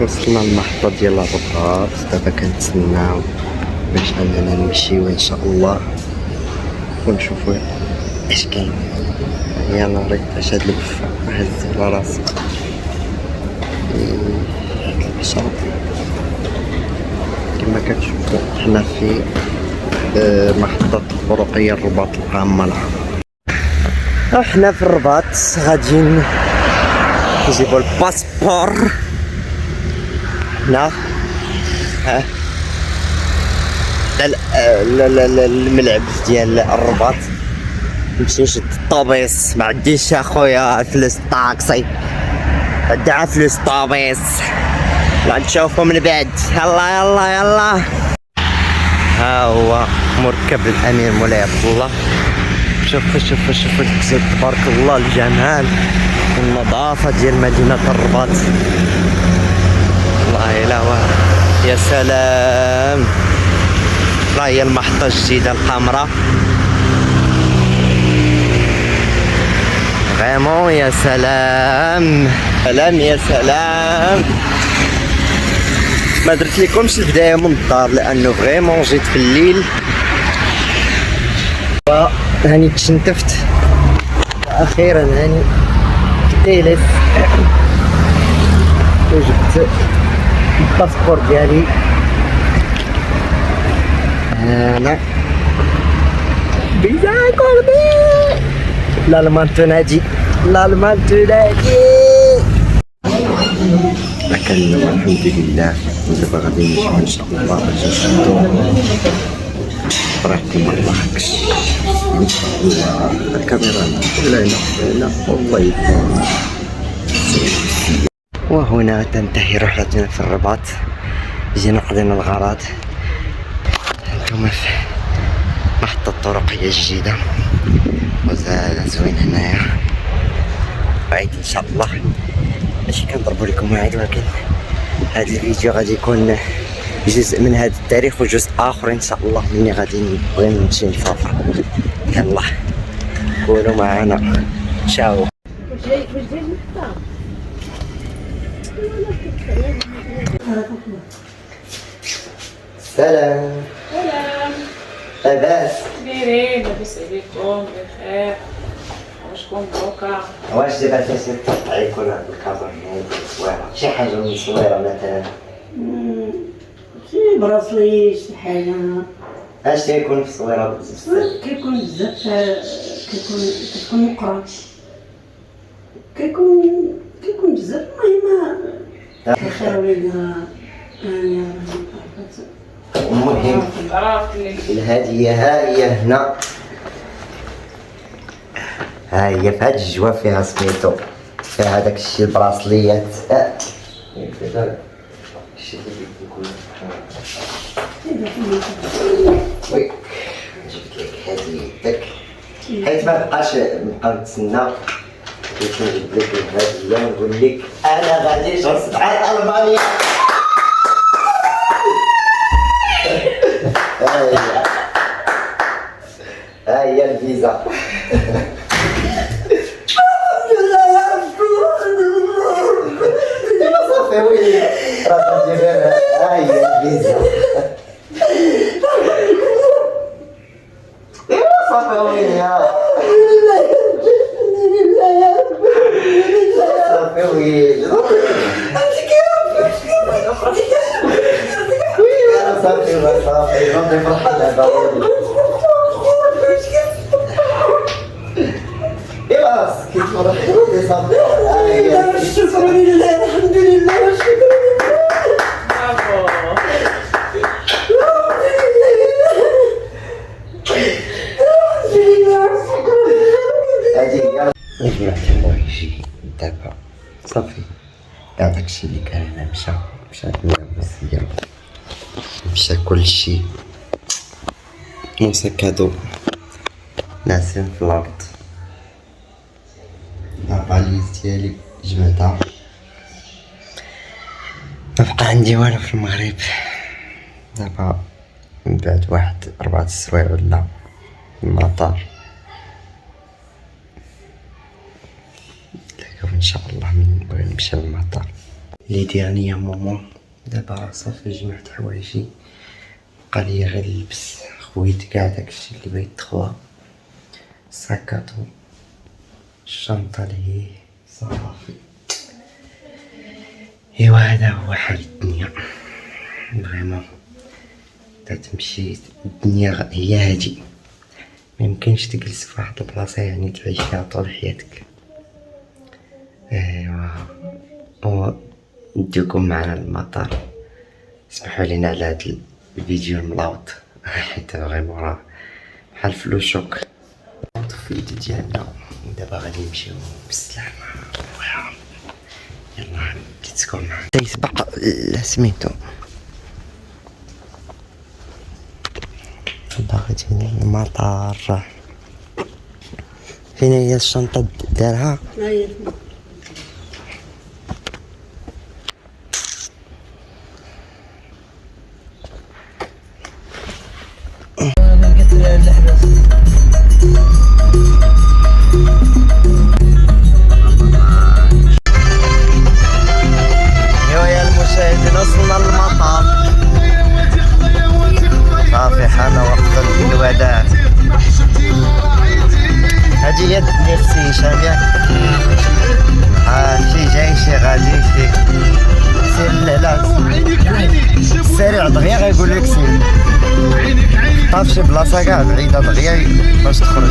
وصلنا للمحطة ديال الرباط، دابا كنتسناو باش اننا نمشيو ان شاء الله ونشوفو اش كاين. يا ناري اش هاد البفة هز على راسي، هاد البشرة كما كتشوفو حنا في محطة الطرقية الرباط العامة العام. حنا في الرباط غاديين نجيبو الباسبور هنا ها الملعب ديال الرباط. نمشي نشد الطوبيس، ما عنديش اخويا فلوس الطاكسي، عندها فلوس الطوبيس، غنشوفو من بعد. يلا يلا يلا. ها هو مركب الامير مولاي عبد الله. شوفوا شوفوا شوفوا الكزوب، تبارك الله، الجمال والنظافة ديال مدينة الرباط. والله الا يا سلام. ها هي المحطة الجديدة الحمراء، فريمون يا سلام سلام يا سلام. ما درت لكمش البداية من الدار لانه فريمون جيت في الليل هاني تشنتفت اخيرا، هاني جلس وجبت الباسبور ديالي. انا فيزا كولبي الالمان تنادي، الالمان تنادي. لكن الحمد لله دابا غادي نمشيو ان شاء الله باش نشدو طريقكم مراكش ان شاء الله. الكاميرا هنا والله يبارك. وهنا تنتهي رحلتنا في الرباط. جينا قضينا الغرض. انتم في محطة الطرقية الجديدة وزاد زوين هنايا. بعيد ان شاء الله ماشي كنضربو لكم موعد، ولكن هذا الفيديو غادي يكون جزء من هذا التاريخ وجزء اخر ان شاء الله مني غادي نبغي نمشي نسافر. يلا كونوا معنا. تشاو. سلام. سلام. لاباس؟ بخير، لاباس عليكم؟ بخير. واشكون بروكا؟ واش دابا تاسير تقطع يكون هاد الكادر هادي صويرة، شي حاجة من صويرة مثلا؟ شي براسلي شي حاجة. اش تيكون في الصويرة بزاف؟ كيكون بزاف، كتكون مقرا، كيكون بزاف. المهم بخير وليدنا. المهم الهدية ها هي هنا، ها هي في هاد الجوا فيها سميتو، فيها هداك الشي البراسليات. الشي اللي كيكون وي جبت لك هديتك حيت ما بقاش نبقى نتسنى، باش نجيب لك الهدية ونقول لك انا غادي نجلس مع ألمانيا. ها هي الفيزا. الحمد لله يا ربي. ديما صافي ويلي راه تجيبها. ها هي الفيزا. ديما صافي ويلي. صافي ويلي. صافي صافي غادي نفرح دابا. ايوا كي تفرحي ودي صافي. الشكر لله، الحمد لله والشكر لله. برافو. هادي هي مجموعة الحوايج دابا صافي. كاع داكشي اللي كان هنا مشى الملابس ديالو، مشى كلشي مسكادو ناسين في الارض. الفاليز ديالي جمعتها، مبقى عندي والو في المغرب. دابا من بعد واحد 4 سوايع ولا المطار، ان شاء الله من بغي نمشي للمطار. لي ديرنيير مومون. دابا صافي جمعت حوايجي، بقالي غير نلبس، خويت كاع داكشي اللي بغيت تخوا، ساكاطو، الشنطة لي صافي. ايوا هذا هو حال الدنيا فريمون، تمشي الدنيا هي هادي، ميمكنش تجلس فواحد البلاصة يعني تعيش فيها طول حياتك. ايوا و نديكم معنا للمطار. اسمحوا لينا على هاد الفيديو الملاوط حيت فريمون راه بحال فلوشوك في اليد ديالنا. دابا غادي نمشيو بالسلامة. يلا تسكن تيسبق سميتو باغي تجيني المطار. فين هي الشنطة دارها؟ ايوا يا المشاهدين وصلنا للمطار، صافي حان وقت الوداع. هادي هي ديال السي هشام ياك، شي جاي شي غادي شي سير. لا السريع دغيا غيقول لك سير، طاف شي بلاصه كاع بعيده دغيا باش تخرج.